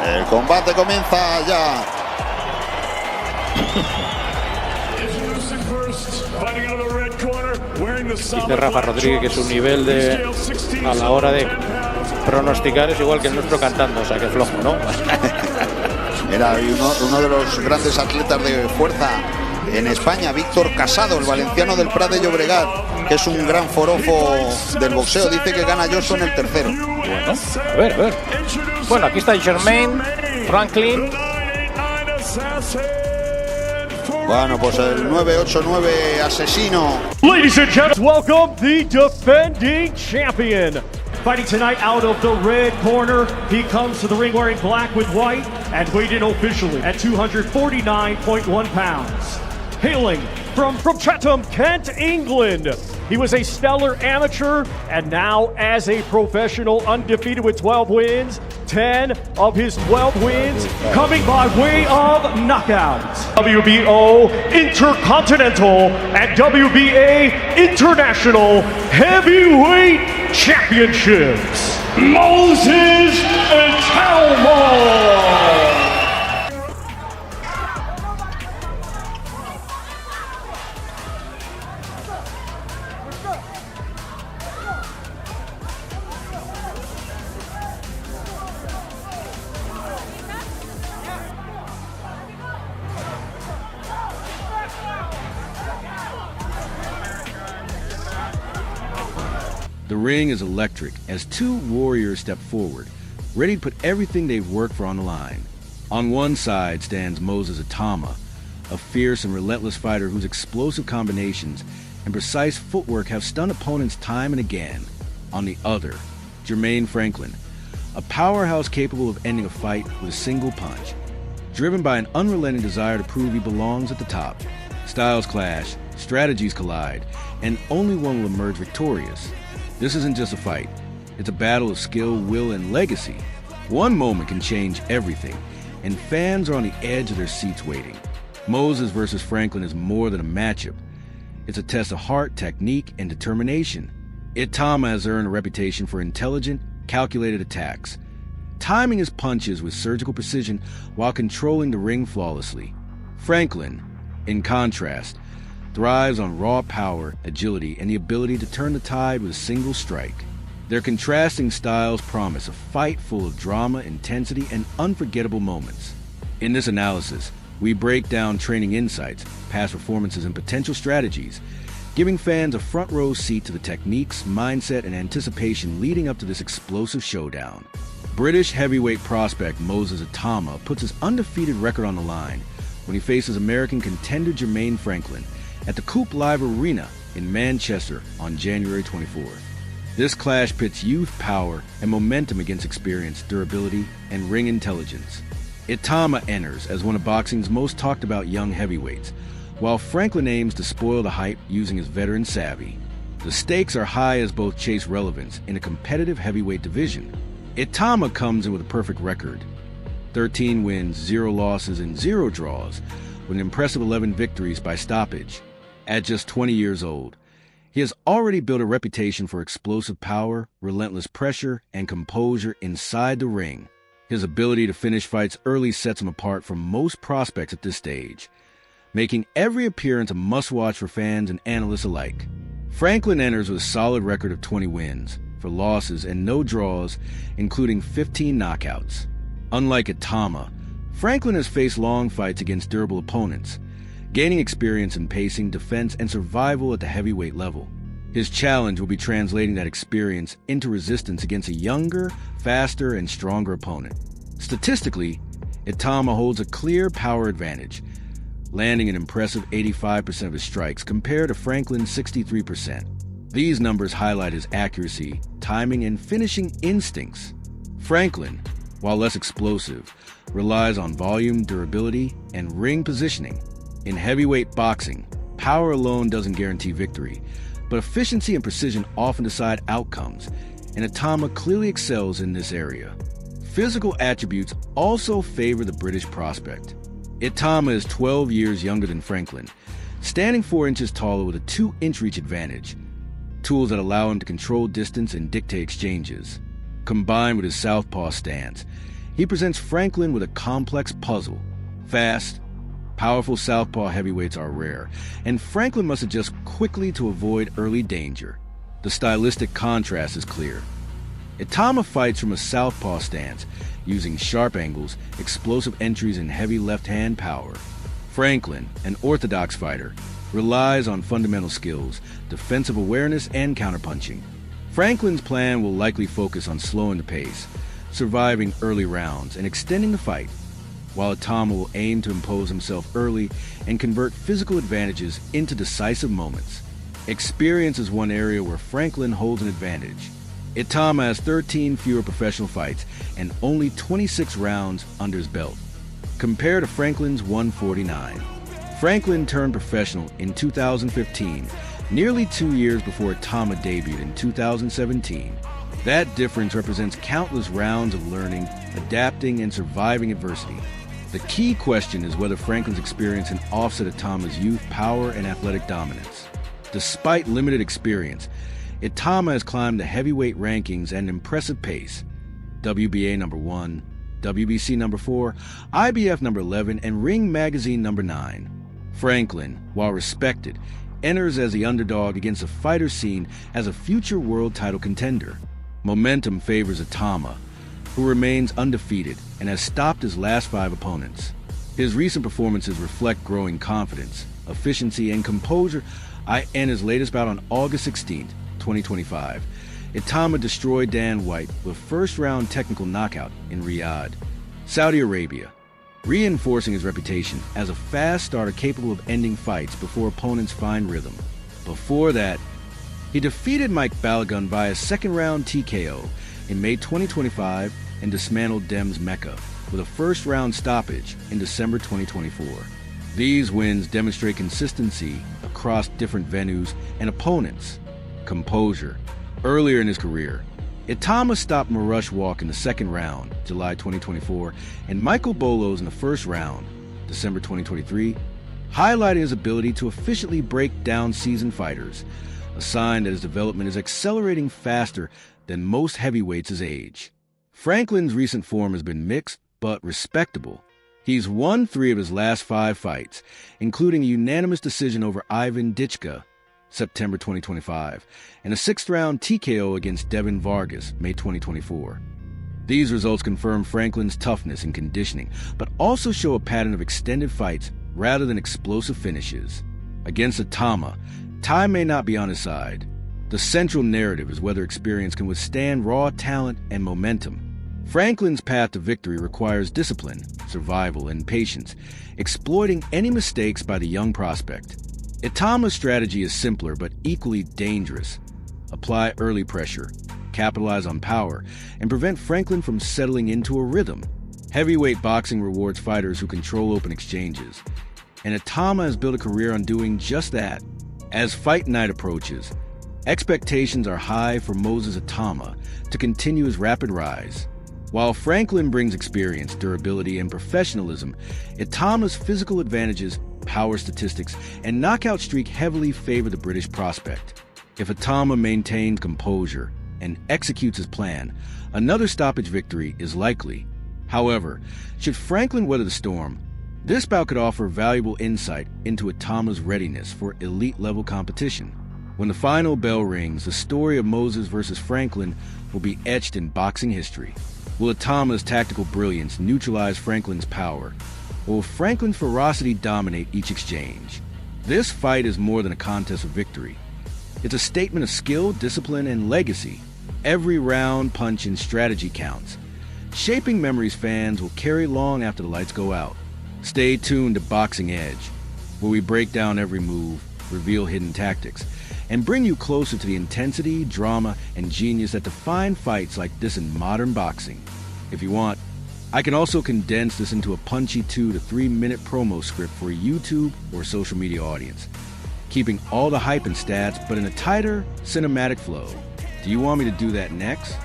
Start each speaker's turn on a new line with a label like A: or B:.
A: El combate comienza ya.
B: Dice Rafa Rodríguez que su nivel a la hora de pronosticar es igual que el nuestro cantando, o sea que flojo, ¿no?
A: Era uno de los grandes atletas de fuerza en España, Víctor Casado, el valenciano del Prat de Llobregat, que es un gran forofo del boxeo. Dice que gana Johnson el tercero.
B: Bueno, a ver. Bueno, aquí está Jermaine, Franklin.
A: Bueno, pues el 989 asesino.
C: Ladies and gentlemen, welcome the defending champion. Fighting tonight out of the red corner, he comes to the ring wearing black with white and weighed in officially at 249.1 pounds. Hailing from Chatham, Kent, England. He was a stellar amateur and now as a professional, undefeated with 12 wins. 10 of his 12 wins coming by way of knockouts. WBO Intercontinental and WBA International Heavyweight Championships. Moses Itauma.
D: The ring is electric as two warriors step forward, ready to put everything they've worked for on the line. On one side stands Moses Itauma, a fierce and relentless fighter whose explosive combinations and precise footwork have stunned opponents time and again. On the other, Jermaine Franklin, a powerhouse capable of ending a fight with a single punch. Driven by an unrelenting desire to prove he belongs at the top. Styles clash, strategies collide, and only one will emerge victorious. This isn't just a fight. It's a battle of skill, will, and legacy. One moment can change everything, and fans are on the edge of their seats waiting. Moses versus Franklin is more than a matchup. It's a test of heart, technique, and determination. Itauma has earned a reputation for intelligent, calculated attacks, timing his punches with surgical precision while controlling the ring flawlessly. Franklin, in contrast, thrives on raw power, agility, and the ability to turn the tide with a single strike. Their contrasting styles promise a fight full of drama, intensity, and unforgettable moments. In this analysis, we break down training insights, past performances, and potential strategies, giving fans a front row seat to the techniques, mindset, and anticipation leading up to this explosive showdown. British heavyweight prospect Moses Itauma puts his undefeated record on the line when he faces American contender Jermaine Franklin at the Coop Live Arena in Manchester on January 24th. This clash pits youth, power, and momentum against experience, durability, and ring intelligence. Itauma enters as one of boxing's most talked about young heavyweights, while Franklin aims to spoil the hype using his veteran savvy. The stakes are high as both chase relevance in a competitive heavyweight division. Itauma comes in with a perfect record. 13 wins, 0 losses, and 0 draws, with an impressive 11 victories by stoppage. At just 20 years old, he has already built a reputation for explosive power, relentless pressure, and composure inside the ring. His ability to finish fights early sets him apart from most prospects at this stage, making every appearance a must-watch for fans and analysts alike. Franklin enters with a solid record of 20 wins, for losses and no draws, including 15 knockouts. Unlike Itauma, Franklin has faced long fights against durable opponents, gaining experience in pacing, defense, and survival at the heavyweight level. His challenge will be translating that experience into resistance against a younger, faster, and stronger opponent. Statistically, Itauma holds a clear power advantage, landing an impressive 85% of his strikes compared to Franklin's 63%. These numbers highlight his accuracy, timing, and finishing instincts. Franklin, while less explosive, relies on volume, durability, and ring positioning. In heavyweight boxing, power alone doesn't guarantee victory, but efficiency and precision often decide outcomes, and Itauma clearly excels in this area. Physical attributes also favor the British prospect. Itauma is 12 years younger than Franklin, standing 4 inches taller with a 2-inch reach advantage, tools that allow him to control distance and dictate exchanges. Combined with his southpaw stance, He presents Franklin with a complex puzzle. Fast, powerful southpaw heavyweights are rare, and Franklin must adjust quickly to avoid early danger. The stylistic contrast is clear. Itauma fights from a southpaw stance, using sharp angles, explosive entries, and heavy left-hand power. Franklin, an orthodox fighter, relies on fundamental skills, defensive awareness, and counterpunching. Franklin's plan will likely focus on slowing the pace, surviving early rounds, and extending the fight, while Itauma will aim to impose himself early and convert physical advantages into decisive moments. Experience is one area where Franklin holds an advantage. Itauma has 13 fewer professional fights and only 26 rounds under his belt, compared to Franklin's 149. Franklin turned professional in 2015, nearly 2 years before Itauma debuted in 2017. That difference represents countless rounds of learning, adapting, and surviving adversity. The key question is whether Franklin's experience can offset Itauma's youth, power, and athletic dominance. Despite limited experience, Itauma has climbed the heavyweight rankings at an impressive pace. WBA number 1, WBC number 4, IBF number 11, and Ring Magazine number 9. Franklin, while respected, enters as the underdog against a fighter seen as a future world title contender. Momentum favors Itauma, who remains undefeated and has stopped his last 5 opponents. His recent performances reflect growing confidence, efficiency, and composure. In his latest bout on August 16, 2025, Itauma destroyed Dan White with a first-round technical knockout in Riyadh, Saudi Arabia, reinforcing his reputation as a fast starter capable of ending fights before opponents find rhythm. Before that, he defeated Mike Balagun via second-round TKO in May 2025 and dismantled Dem's Mecca with a first-round stoppage in December 2024. These wins demonstrate consistency across different venues and opponents. Composure. Earlier in his career, Itauma stopped Marush Walk in the second round, July 2024, and Michael Bolos in the first round, December 2023, highlighting his ability to efficiently break down seasoned fighters, a sign that his development is accelerating faster than most heavyweights his age. Franklin's recent form has been mixed but respectable. He's won 3 of his last 5 fights, including a unanimous decision over Ivan Dichka, September 2025, and a 6th-round TKO against Devin Vargas, May 2024. These results confirm Franklin's toughness and conditioning, but also show a pattern of extended fights rather than explosive finishes. Against Itauma, time may not be on his side. The central narrative is whether experience can withstand raw talent and momentum. Franklin's path to victory requires discipline, survival, and patience, exploiting any mistakes by the young prospect. Itauma's strategy is simpler but equally dangerous. Apply early pressure, capitalize on power, and prevent Franklin from settling into a rhythm. Heavyweight boxing rewards fighters who control open exchanges, and Itauma has built a career on doing just that. As fight night approaches, expectations are high for Moses Itauma to continue his rapid rise. While Franklin brings experience, durability, and professionalism, Itauma's physical advantages, power statistics, and knockout streak heavily favor the British prospect. If Itauma maintains composure and executes his plan, another stoppage victory is likely. However, should Franklin weather the storm, this bout could offer valuable insight into Itauma's readiness for elite-level competition. When the final bell rings, the story of Moses versus Franklin will be etched in boxing history. Will Itauma's tactical brilliance neutralize Franklin's power, or will Franklin's ferocity dominate each exchange? This fight is more than a contest of victory. It's a statement of skill, discipline, and legacy. Every round, punch, and strategy counts, shaping memories fans will carry long after the lights go out. Stay tuned to Boxing Edge, where we break down every move, reveal hidden tactics, and bring you closer to the intensity, drama, and genius that define fights like this in modern boxing. If you want, I can also condense this into a punchy 2 to 3 minute promo script for a YouTube or social media audience, keeping all the hype and stats but in a tighter, cinematic flow. Do you want me to do that next?